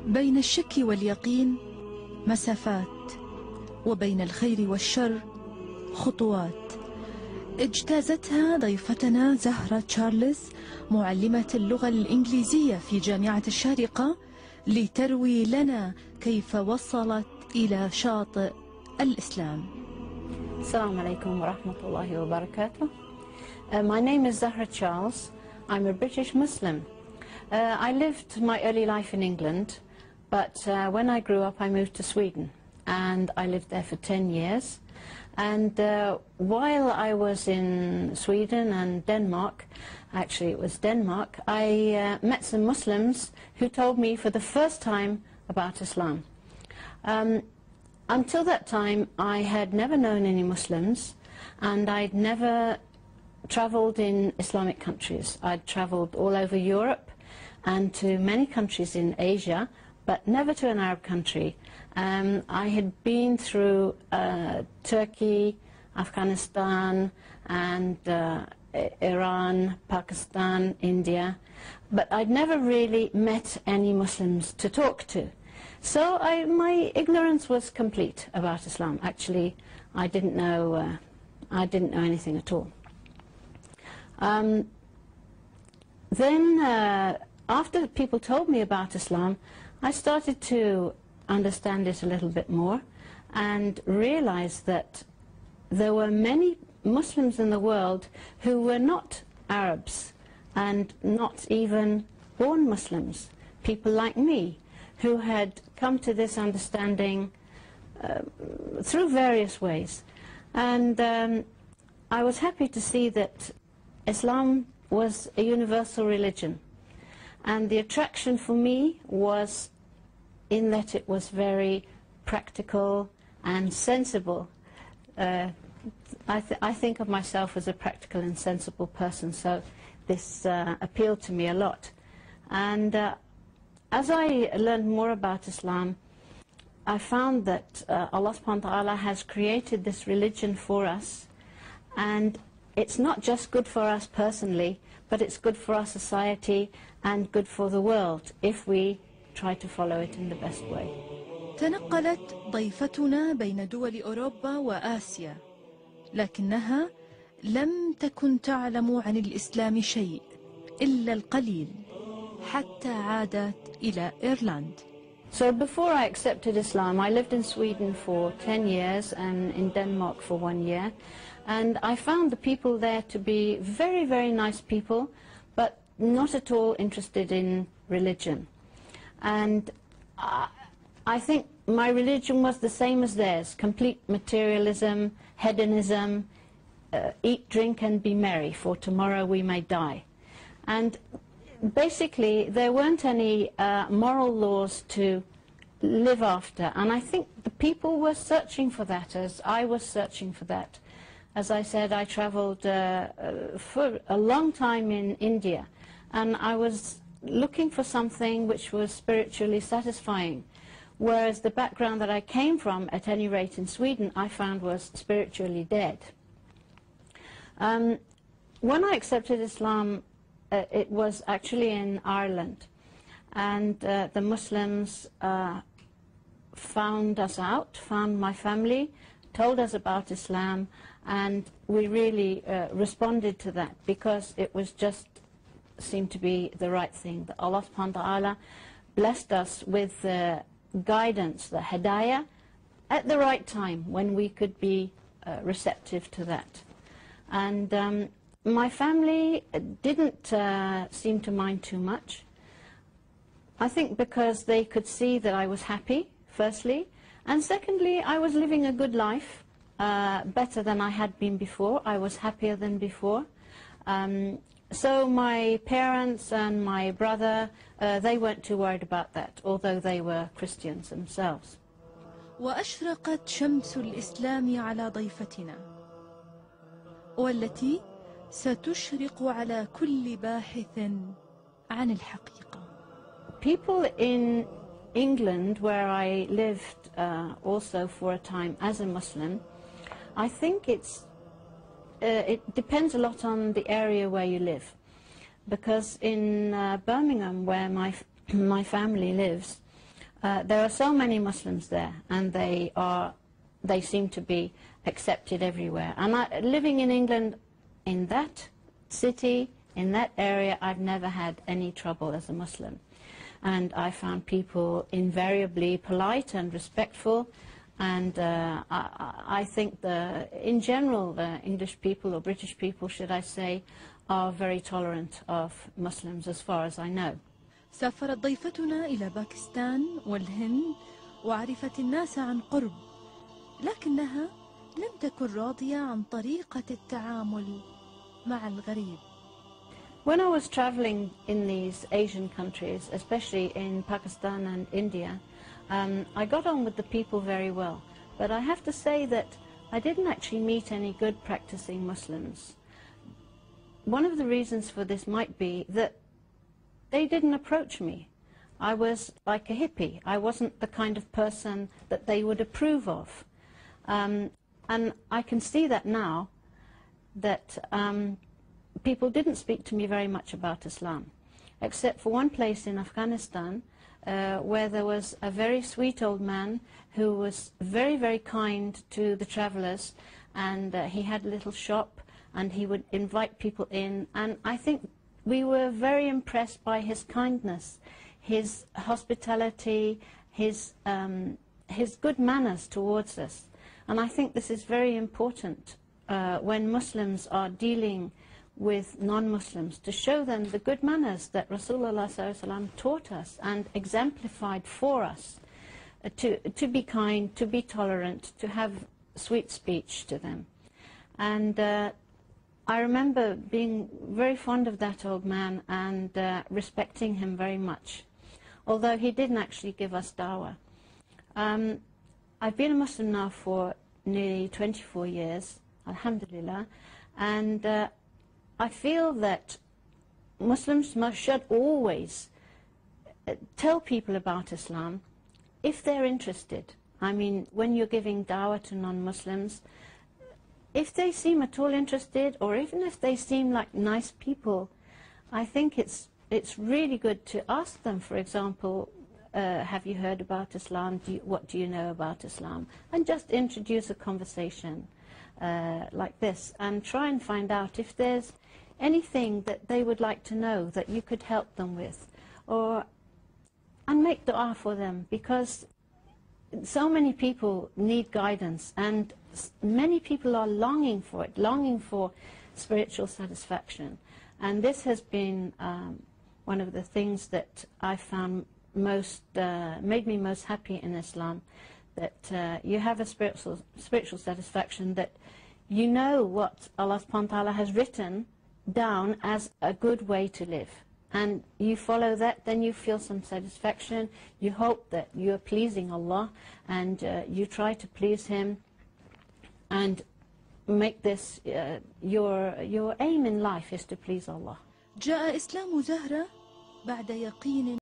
بين الشك واليقين مسافات، وبين الخير والشر خطوات، اجتازتها ضيفتنا زهرة تشارلز معلمة اللغة الإنجليزية في جامعة الشارقة لتروي لنا كيف وصلت إلى شاطئ الإسلام. Assalamu alaikum wa rahmatullahi wa barakatuh. My name is Zahra Charles. I'm a British Muslim. I lived my early life in England, but when I grew up I moved to Sweden, and I lived there for 10 years. And while I was in Sweden and Denmark, actually it was Denmark, I met some Muslims who told me for the first time about Islam. Until that time I had never known any Muslims, and I'd never traveled in Islamic countries. I'd traveled all over Europe and to many countries in Asia, but never to an Arab country. I had been through Turkey, Afghanistan, and Iran, Pakistan, India, but I'd never really met any Muslims to talk to. So my ignorance was complete about Islam. Actually, I didn't know anything at all. Then, after people told me about Islam, I started to understand it a little bit more and realized that there were many Muslims in the world who were not Arabs and not even born Muslims, people like me, who had come to this understanding through various ways. And I was happy to see that Islam was a universal religion. And the attraction for me was in that it was very practical and sensible. I think of myself as a practical and sensible person, so this appealed to me a lot. And as I learned more about Islam, I found that Allah subhanahu wa ta'ala has created this religion for us, and it's not just good for us personally, but it's good for our society and good for the world if we try to follow it in the best way. تنقلت ضيفتنا بين دول أوروبا وآسيا، لكنها لم تكن تعلم عن الإسلام شيء إلا القليل حتى عادت إلى إيرلند. So before I accepted Islam, I lived in Sweden for 10 years and in Denmark for 1 year. And I found the people there to be very, very nice people, but not at all interested in religion. And I think my religion was the same as theirs: complete materialism, hedonism, eat, drink and be merry, for tomorrow we may die. And basically there weren't any moral laws to live after, and I think the people were searching for that as I was searching for that. As I said, I traveled for a long time in India, and I was looking for something which was spiritually satisfying, whereas the background that I came from, at any rate in Sweden, I found was spiritually dead. When I accepted Islam, it was actually in Ireland, and the Muslims found us out, found my family, told us about Islam, and we really responded to that because it was just seemed to be the right thing. That Allah subhanahu wa ta'ala blessed us with the guidance, the hidayah, at the right time when we could be receptive to that. And my family didn't seem to mind too much. I think because they could see that I was happy, firstly, and secondly, I was living a good life, better than I had been before. I was happier than before. So my parents and my brother, they weren't too worried about that, although they were Christians themselves. وأشرقت شمس الإسلام على ضيفتنا، والتي ستشرق على كل باحث عن الحقيقة. People in England, where I lived also for a time as a Muslim, I think it depends a lot on the area where you live. Because in Birmingham, where my family lives, There are so many Muslims there, and they seem to be accepted everywhere. And living in England, in that city, in that area, I've never had any trouble as a Muslim. And I found people invariably polite and respectful, and I think in general the English people, or British people should I say, are very tolerant of Muslims as far as I know. سافرت ضيفتنا إلى باكستان والهند وعرفت الناس عن قرب، لكنها لم تكن راضية عن طريقة التعامل مع الغريب. When I was traveling in these Asian countries, especially in Pakistan and India, I got on with the people very well. But I have to say that I didn't actually meet any good practicing Muslims. One of the reasons for this might be that they didn't approach me. I was like a hippie. I wasn't the kind of person that they would approve of. And I can see that now, that people didn't speak to me very much about Islam, except for one place in Afghanistan where there was a very sweet old man who was very, very kind to the travelers, and he had a little shop and he would invite people in, and I think we were very impressed by his kindness, his hospitality, his good manners towards us. And I think this is very important when Muslims are dealing with non-Muslims, to show them the good manners that Rasulullah ﷺ taught us and exemplified for us, to be kind, to be tolerant, to have sweet speech to them. And I remember being very fond of that old man and respecting him very much, although he didn't actually give us dawah. I've been a Muslim now for nearly 24 years, alhamdulillah, and I feel that Muslims should always tell people about Islam if they're interested. I mean, when you're giving dawah to non-Muslims, if they seem at all interested, or even if they seem like nice people, I think it's really good to ask them, for example, have you heard about Islam? What do you know about Islam? And just introduce a conversation like this, and try and find out if there's anything that they would like to know that you could help them with, and make dua for them, because so many people need guidance, and many people are longing for it, longing for spiritual satisfaction. And this has been one of the things that I found made me most happy in Islam, that you have a spiritual satisfaction, that you know what Allah subhanahu wa ta'ala has written down as a good way to live, and you follow that, then you feel some satisfaction. You hope that you are pleasing Allah, and you try to please Him, and make this your aim in life is to please Allah. جاء إسلام زهرة بعد يقين